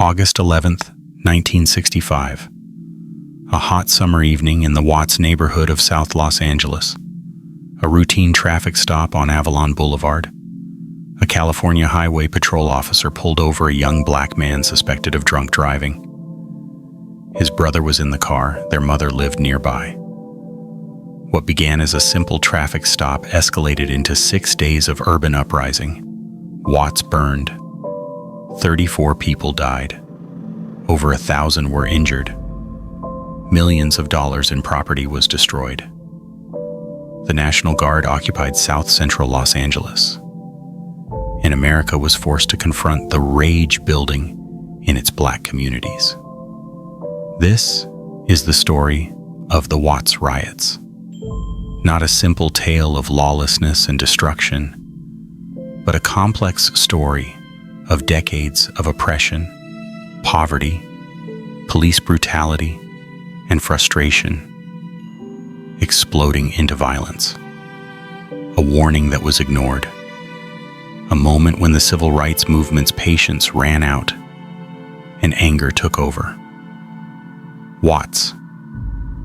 August 11th, 1965. A hot summer evening in the Watts neighborhood of South Los Angeles. A routine traffic stop on Avalon Boulevard. A California Highway Patrol officer pulled over a young black man suspected of drunk driving. His brother was in the car. Their mother lived nearby. What began as a simple traffic stop escalated into 6 days of urban uprising. Watts burned. 34 people died. Over 1,000 were injured. Millions of dollars in property was destroyed. The National Guard occupied South Central Los Angeles, and America was forced to confront the rage building in its black communities. This is the story of the Watts Riots. Not a simple tale of lawlessness and destruction, but a complex story of decades of oppression, poverty, police brutality, and frustration, exploding into violence. A warning that was ignored. A moment when the civil rights movement's patience ran out and anger took over. Watts,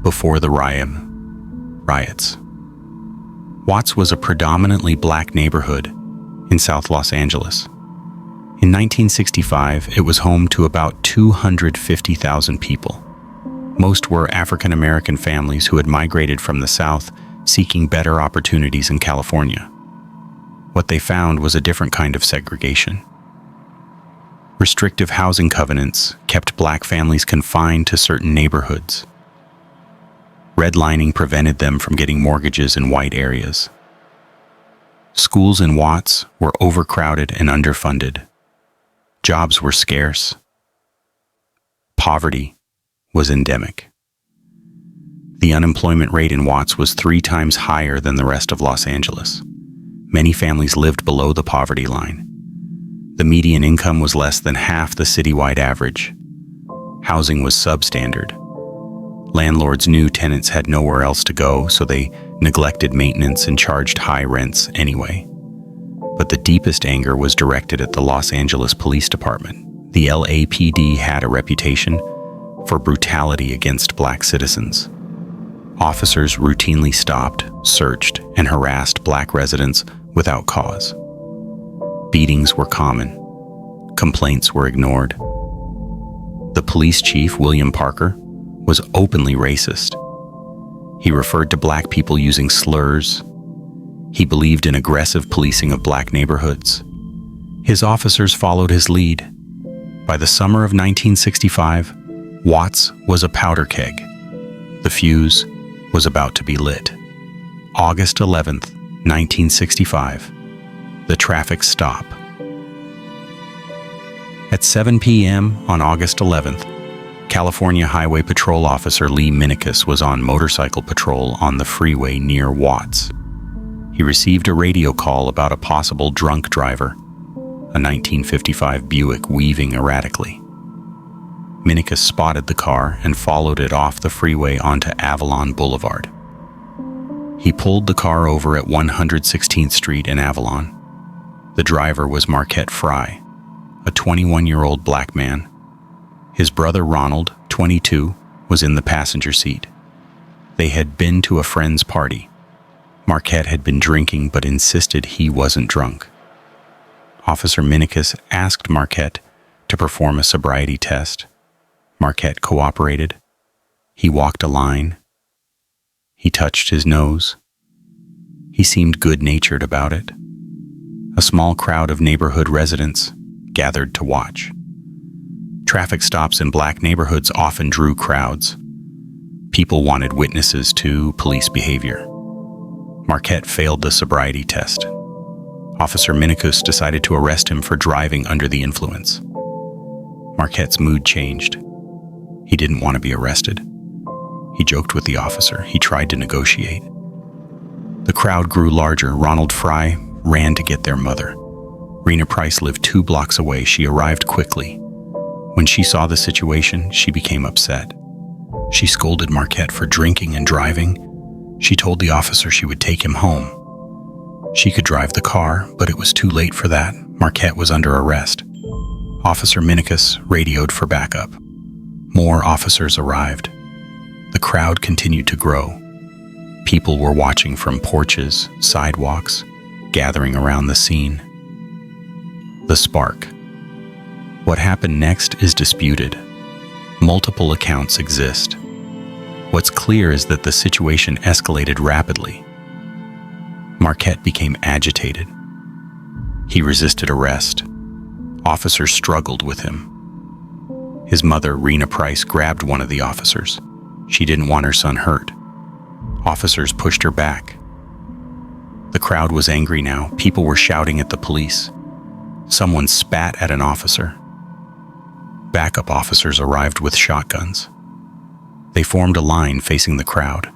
before the riots. Watts was a predominantly black neighborhood in South Los Angeles. In 1965, it was home to about 250,000 people. Most were African American families who had migrated from the South seeking better opportunities in California. What they found was a different kind of segregation. Restrictive housing covenants kept black families confined to certain neighborhoods. Redlining prevented them from getting mortgages in white areas. Schools in Watts were overcrowded and underfunded. Jobs were scarce. Poverty was endemic. The unemployment rate in Watts was 3 times higher than the rest of Los Angeles. Many families lived below the poverty line. The median income was less than half the citywide average. Housing was substandard. Landlords knew tenants had nowhere else to go, so they neglected maintenance and charged high rents anyway. But the deepest anger was directed at the Los Angeles Police Department. The LAPD had a reputation for brutality against black citizens. Officers routinely stopped, searched, and harassed black residents without cause. Beatings were common. Complaints were ignored. The police chief, William Parker, was openly racist. He referred to black people using slurs. He believed in aggressive policing of black neighborhoods. His officers followed his lead. By the summer of 1965, Watts was a powder keg. The fuse was about to be lit. August 11th, 1965. The traffic stop. At 7 p.m. on August 11th, California Highway Patrol Officer Lee Minicus was on motorcycle patrol on the freeway near Watts. He received a radio call about a possible drunk driver, a 1955 Buick weaving erratically. Minicus spotted the car and followed it off the freeway onto Avalon Boulevard. He pulled the car over at 116th Street in Avalon. The driver was Marquette Frye, a 21-year-old black man. His brother Ronald, 22, was in the passenger seat. They had been to a friend's party. Marquette had been drinking but insisted he wasn't drunk. Officer Minicus asked Marquette to perform a sobriety test. Marquette cooperated. He walked a line. He touched his nose. He seemed good-natured about it. A small crowd of neighborhood residents gathered to watch. Traffic stops in black neighborhoods often drew crowds. People wanted witnesses to police behavior. Marquette failed the sobriety test. Officer Minicus decided to arrest him for driving under the influence. Marquette's mood changed. He didn't want to be arrested. He joked with the officer. He tried to negotiate. The crowd grew larger. Ronald Frye ran to get their mother. Rena Price lived 2 blocks away. She arrived quickly. When she saw the situation, she became upset. She scolded Marquette for drinking and driving. She told the officer she would take him home. She could drive the car, but it was too late for that. Marquette was under arrest. Officer Minicus radioed for backup. More officers arrived. The crowd continued to grow. People were watching from porches, sidewalks, gathering around the scene. The spark. What happened next is disputed. Multiple accounts exist. What's clear is that the situation escalated rapidly. Marquette became agitated. He resisted arrest. Officers struggled with him. His mother, Rena Price, grabbed one of the officers. She didn't want her son hurt. Officers pushed her back. The crowd was angry now. People were shouting at the police. Someone spat at an officer. Backup officers arrived with shotguns. They formed a line facing the crowd.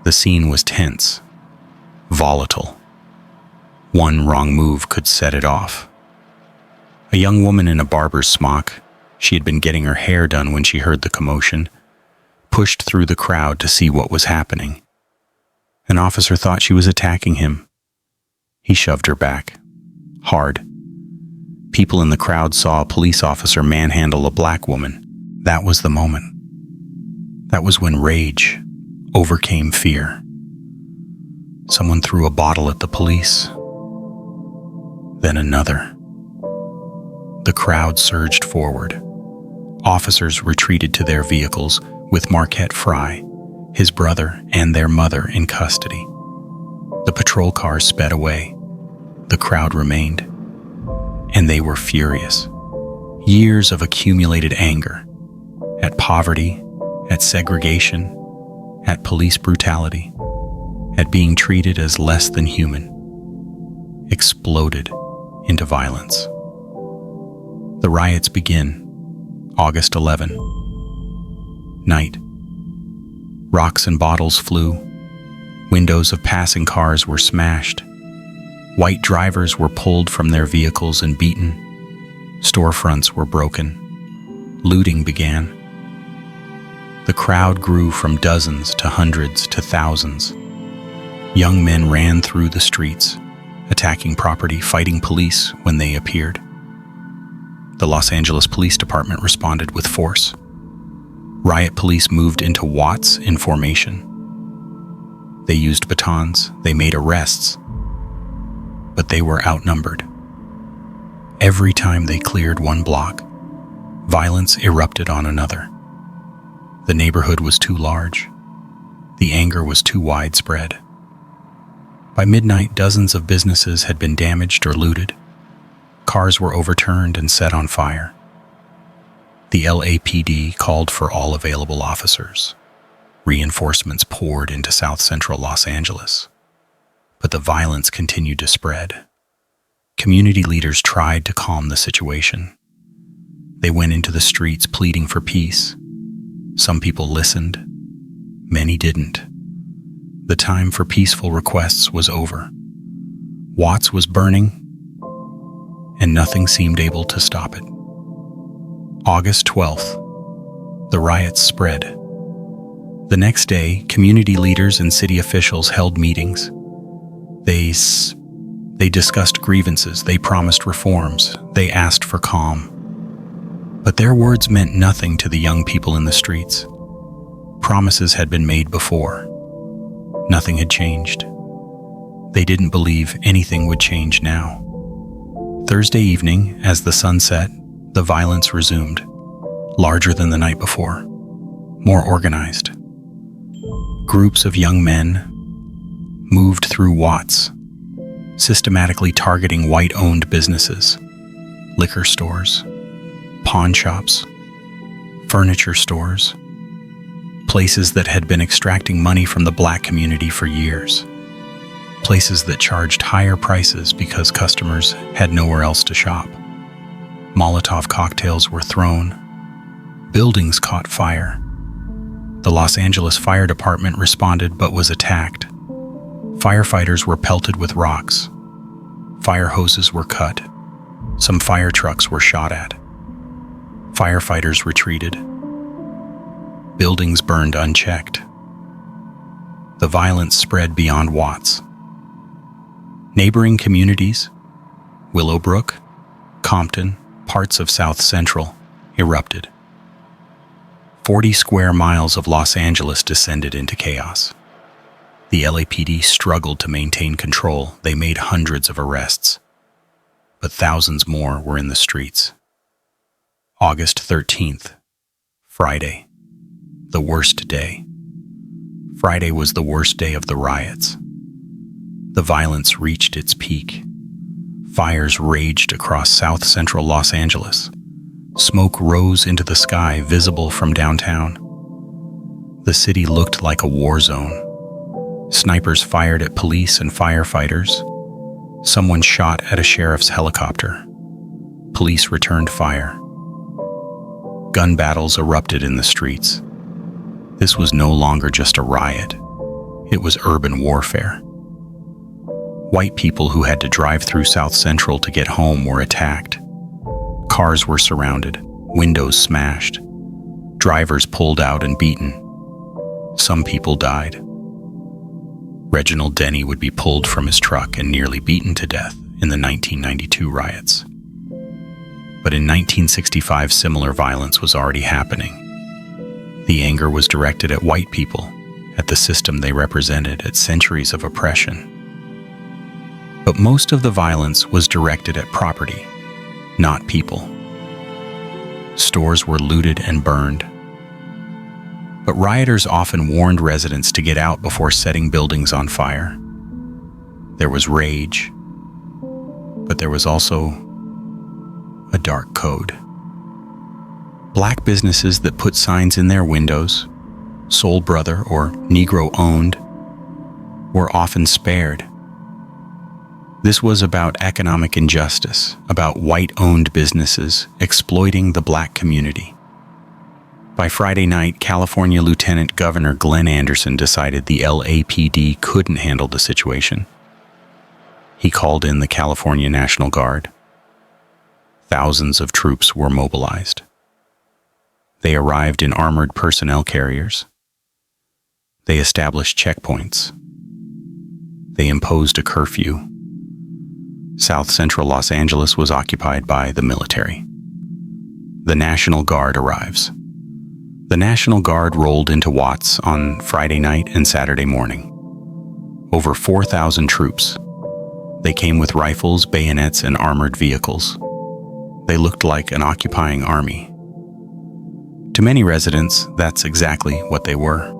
The scene was tense, volatile. One wrong move could set it off. A young woman in a barber's smock, she had been getting her hair done when she heard the commotion, pushed through the crowd to see what was happening. An officer thought she was attacking him. He shoved her back, hard. People in the crowd saw a police officer manhandle a black woman. That was the moment. That was when rage overcame fear. Someone threw a bottle at the police. Then another. The crowd surged forward. Officers retreated to their vehicles with Marquette Frye, his brother, and their mother in custody. The patrol cars sped away. The crowd remained. And they were furious. Years of accumulated anger. At poverty, at segregation, at police brutality, at being treated as less than human, exploded into violence. The riots begin, August 11. Night. Rocks and bottles flew. Windows of passing cars were smashed. White drivers were pulled from their vehicles and beaten. Storefronts were broken. Looting began. The crowd grew from dozens to hundreds to thousands. Young men ran through the streets, attacking property, fighting police when they appeared. The Los Angeles Police Department responded with force. Riot police moved into Watts in formation. They used batons, they made arrests, but they were outnumbered. Every time they cleared one block, violence erupted on another. The neighborhood was too large. The anger was too widespread. By midnight, dozens of businesses had been damaged or looted. Cars were overturned and set on fire. The LAPD called for all available officers. Reinforcements poured into South Central Los Angeles. But the violence continued to spread. Community leaders tried to calm the situation. They went into the streets pleading for peace. Some people listened. Many didn't. The time for peaceful requests was over. Watts was burning, and nothing seemed able to stop it. August 12th, the riots spread. The next day, community leaders and city officials held meetings. They discussed grievances, they promised reforms, they asked for calm. But their words meant nothing to the young people in the streets. Promises had been made before. Nothing had changed. They didn't believe anything would change now. Thursday evening, as the sun set, the violence resumed, larger than the night before, more organized. Groups of young men moved through Watts, systematically targeting white-owned businesses, liquor stores, pawn shops, furniture stores, places that had been extracting money from the black community for years, places that charged higher prices because customers had nowhere else to shop. Molotov cocktails were thrown. Buildings caught fire. The Los Angeles Fire Department responded but was attacked. Firefighters were pelted with rocks. Fire hoses were cut. Some fire trucks were shot at. Firefighters retreated. Buildings burned unchecked. The violence spread beyond Watts. Neighboring communities, Willowbrook, Compton, Parts of South Central erupted. 40 square miles of Los Angeles descended into chaos. The LAPD struggled to maintain control. They made hundreds of arrests, but thousands more were in the streets. August 13th, Friday, the worst day. Friday was the worst day of the riots. The violence reached its peak. Fires raged across South Central Los Angeles. Smoke rose into the sky, visible from downtown. The city looked like a war zone. Snipers fired at police and firefighters. Someone shot at a sheriff's helicopter. Police returned fire. Gun battles erupted in the streets. This was no longer just a riot. It was urban warfare. White people who had to drive through South Central to get home were attacked. Cars were surrounded, windows smashed, drivers pulled out and beaten. Some people died. Reginald Denny would be pulled from his truck and nearly beaten to death in the 1992 riots. But in 1965, similar violence was already happening. The anger was directed at white people, at the system they represented, at centuries of oppression. But most of the violence was directed at property, not people. Stores were looted and burned. But rioters often warned residents to get out before setting buildings on fire. There was rage, but there was also a dark code. Black businesses that put signs in their windows, Soul Brother or Negro owned, were often spared. This was about economic injustice, about white-owned businesses exploiting the black community. By Friday night, California Lieutenant Governor Glenn Anderson decided the LAPD couldn't handle the situation. He called in the California National Guard. Thousands of troops were mobilized. They arrived in armored personnel carriers. They established checkpoints. They imposed a curfew. South Central Los Angeles was occupied by the military. The National Guard arrives. The National Guard rolled into Watts on Friday night and Saturday morning. Over 4,000 troops. They came with rifles, bayonets, and armored vehicles. They looked like an occupying army. To many residents, that's exactly what they were.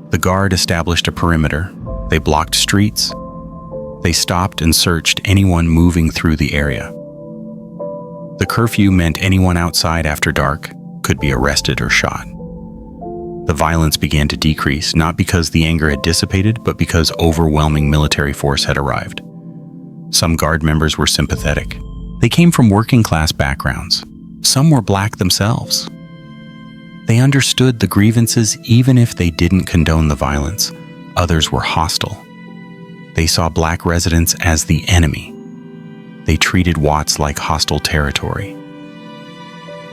The Guard established a perimeter. They blocked streets. They stopped and searched anyone moving through the area. The curfew meant anyone outside after dark could be arrested or shot. The violence began to decrease, not because the anger had dissipated, but because overwhelming military force had arrived. Some Guard members were sympathetic. They came from working-class backgrounds. Some were black themselves. They understood the grievances even if they didn't condone the violence. Others were hostile. They saw black residents as the enemy. They treated Watts like hostile territory.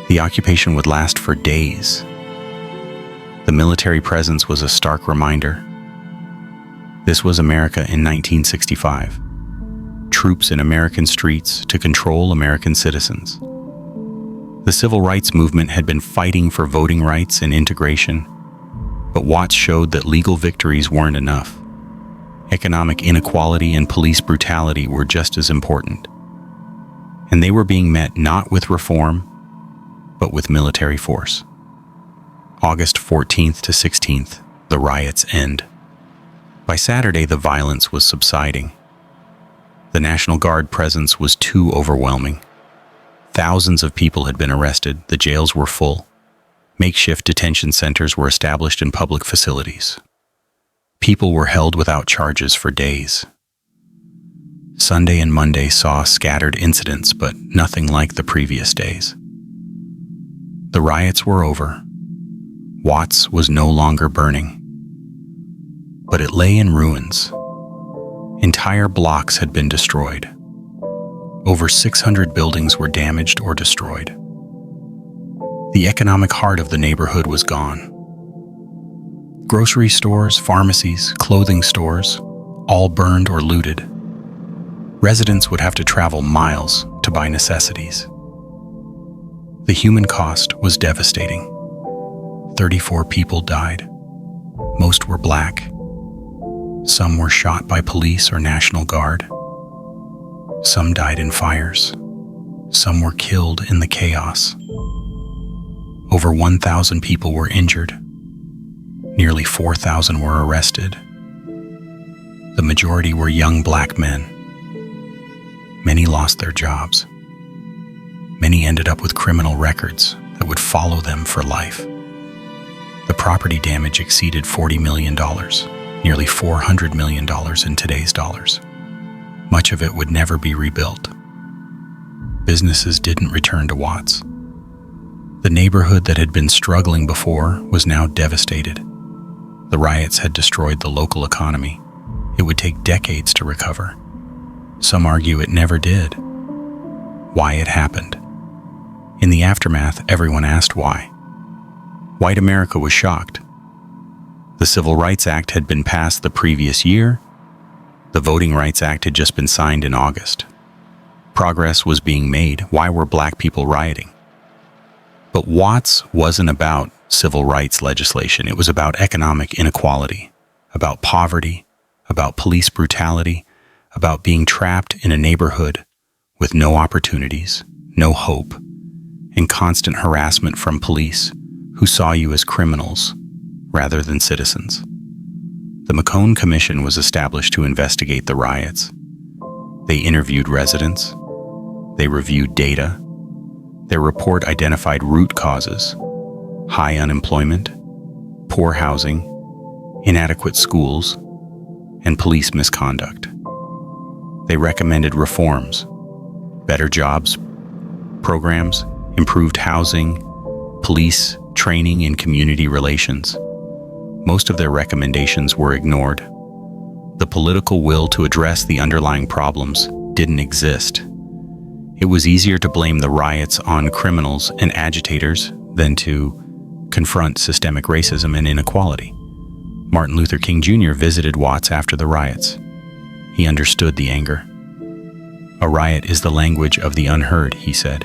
The occupation would last for days. The military presence was a stark reminder. This was America in 1965. Troops in American streets to control American citizens. The civil rights movement had been fighting for voting rights and integration, but Watts showed that legal victories weren't enough. Economic inequality and police brutality were just as important. And they were being met not with reform, but with military force. August 14th to 16th, the riots end. By Saturday, the violence was subsiding. The National Guard presence was too overwhelming. Thousands of people had been arrested. The jails were full. Makeshift detention centers were established in public facilities. People were held without charges for days. Sunday and Monday saw scattered incidents, but nothing like the previous days. The riots were over. Watts was no longer burning, but it lay in ruins. Entire blocks had been destroyed. Over 600 buildings were damaged or destroyed. The economic heart of the neighborhood was gone. Grocery stores, pharmacies, clothing stores, all burned or looted. Residents would have to travel miles to buy necessities. The human cost was devastating. 34 people died. Most were black. Some were shot by police or National Guard. Some died in fires. Some were killed in the chaos. Over 1,000 people were injured. Nearly 4,000 were arrested. The majority were young black men. Many lost their jobs. Many ended up with criminal records that would follow them for life. The property damage exceeded $40 million, nearly $400 million in today's dollars. Much of it would never be rebuilt. Businesses didn't return to Watts. The neighborhood that had been struggling before was now devastated. The riots had destroyed the local economy. It would take decades to recover. Some argue it never did. Why it happened? In the aftermath, everyone asked why. White America was shocked. The Civil Rights Act had been passed the previous year. The Voting Rights Act had just been signed in August. Progress was being made. Why were black people rioting? But Watts wasn't about civil rights legislation. It was about economic inequality, about poverty, about police brutality, about being trapped in a neighborhood with no opportunities, no hope, and constant harassment from police who saw you as criminals rather than citizens. The McCone Commission was established to investigate the riots. They interviewed residents. They reviewed data. Their report identified root causes: high unemployment, poor housing, inadequate schools, and police misconduct. They recommended reforms: better jobs programs, improved housing, police training and community relations. Most of their recommendations were ignored. The political will to address the underlying problems didn't exist. It was easier to blame the riots on criminals and agitators than to confront systemic racism and inequality. Martin Luther King Jr. visited Watts after the riots. He understood the anger. "A riot is the language of the unheard," he said.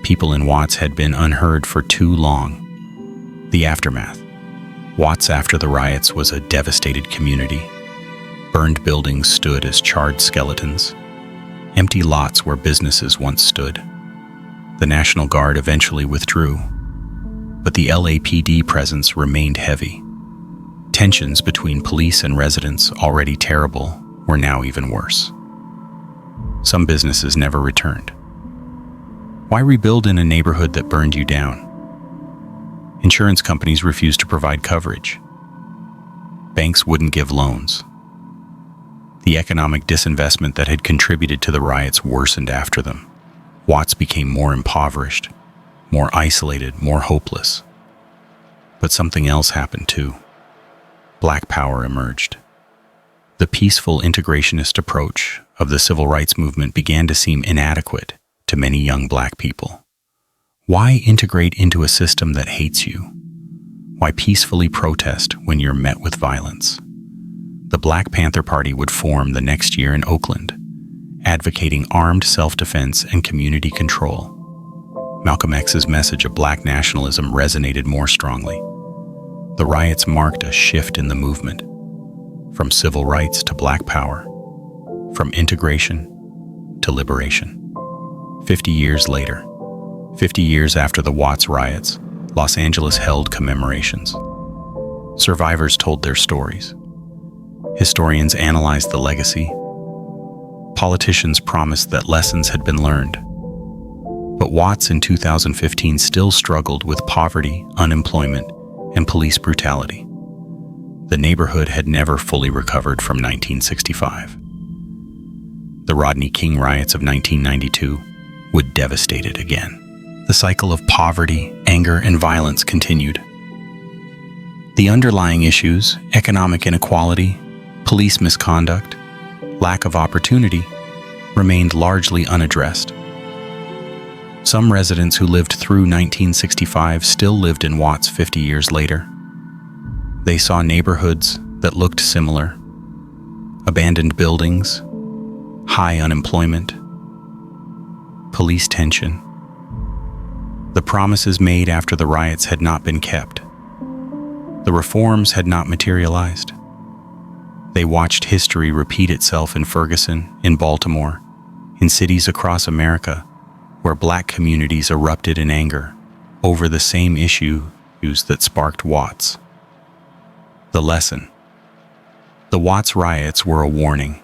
People in Watts had been unheard for too long. The aftermath. Watts after the riots was a devastated community. Burned buildings stood as charred skeletons. Empty lots where businesses once stood. The National Guard eventually withdrew, but the LAPD presence remained heavy. Tensions between police and residents, already terrible, were now even worse. Some businesses never returned. Why rebuild in a neighborhood that burned you down? Insurance companies refused to provide coverage. Banks wouldn't give loans. The economic disinvestment that had contributed to the riots worsened after them. Watts became more impoverished, more isolated, more hopeless. But something else happened too. Black power emerged. The peaceful integrationist approach of the civil rights movement began to seem inadequate to many young black people. Why integrate into a system that hates you? Why peacefully protest when you're met with violence? The Black Panther Party would form the next year in Oakland, advocating armed self-defense and community control. Malcolm X's message of black nationalism resonated more strongly. The riots marked a shift in the movement, from civil rights to black power, from integration to liberation. 50 years later, 50 years after the Watts riots, Los Angeles held commemorations. Survivors told their stories. Historians analyzed the legacy. Politicians promised that lessons had been learned. But Watts in 2015 still struggled with poverty, unemployment, and police brutality. The neighborhood had never fully recovered from 1965. The Rodney King riots of 1992 would devastate it again. The cycle of poverty, anger, and violence continued. The underlying issues, economic inequality, police misconduct, lack of opportunity, remained largely unaddressed. Some residents who lived through 1965 still lived in Watts 50 years later. They saw neighborhoods that looked similar: abandoned buildings, high unemployment, police tension, The promises made after the riots had not been kept. The reforms had not materialized. They watched history repeat itself in Ferguson, in Baltimore, in cities across America, where black communities erupted in anger over the same issues that sparked Watts. The lesson. The Watts riots were a warning.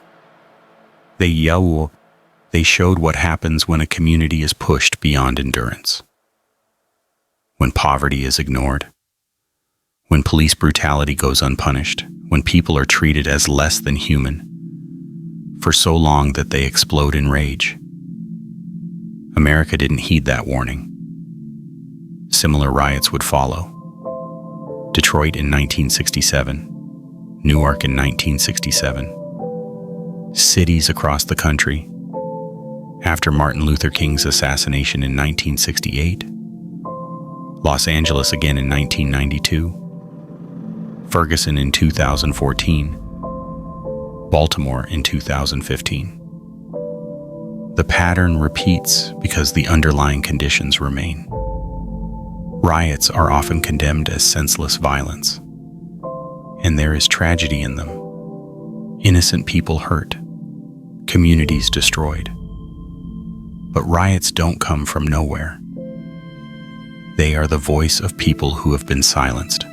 They showed what happens when a community is pushed beyond endurance. When poverty is ignored. When police brutality goes unpunished. When people are treated as less than human for so long that they explode in rage. America didn't heed that warning. Similar riots would follow. Detroit in 1967, Newark in 1967, cities across the country. After Martin Luther King's assassination in 1968, Los Angeles again in 1992, Ferguson in 2014, Baltimore in 2015. The pattern repeats because the underlying conditions remain. Riots are often condemned as senseless violence, and there is tragedy in them. Innocent people hurt, communities destroyed. But riots don't come from nowhere. They are the voice of people who have been silenced,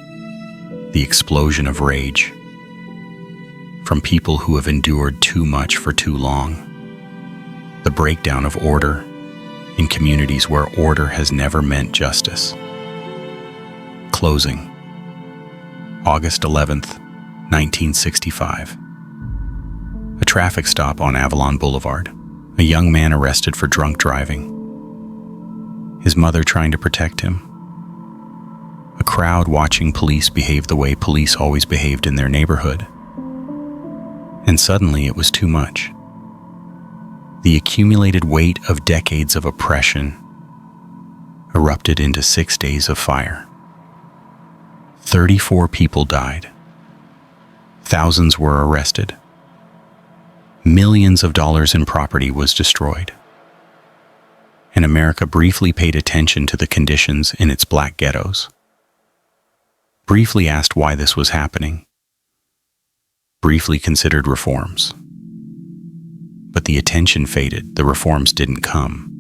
the explosion of rage, from people who have endured too much for too long, the breakdown of order in communities where order has never meant justice. Closing. August 11th, 1965. A traffic stop on Avalon Boulevard. A young man arrested for drunk driving. His mother trying to protect him. A crowd watching police behave the way police always behaved in their neighborhood. And suddenly it was too much. The accumulated weight of decades of oppression erupted into 6 days of fire. 34 people died. Thousands were arrested. Millions of dollars in property was destroyed. And America briefly paid attention to the conditions in its black ghettos. Briefly asked why this was happening. Briefly considered reforms. But the attention faded, the reforms didn't come.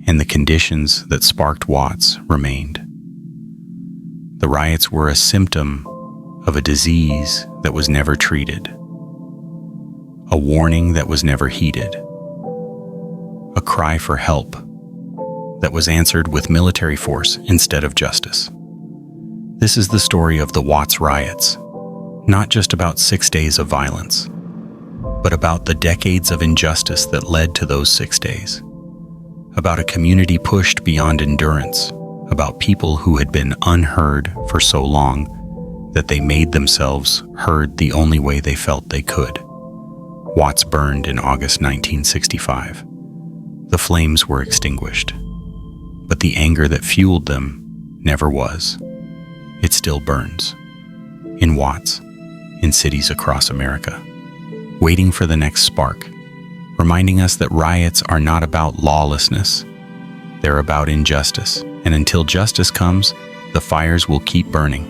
And the conditions that sparked Watts remained. The riots were a symptom of a disease that was never treated. A warning that was never heeded. A cry for help that was answered with military force instead of justice. This is the story of the Watts Riots, not just about 6 days of violence, but about the decades of injustice that led to those 6 days. About a community pushed beyond endurance, about people who had been unheard for so long that they made themselves heard the only way they felt they could. Watts burned in August 1965. The flames were extinguished, but the anger that fueled them never was. It still burns. In Watts, in cities across America, waiting for the next spark, reminding us that riots are not about lawlessness. They're about injustice, and until justice comes, the fires will keep burning.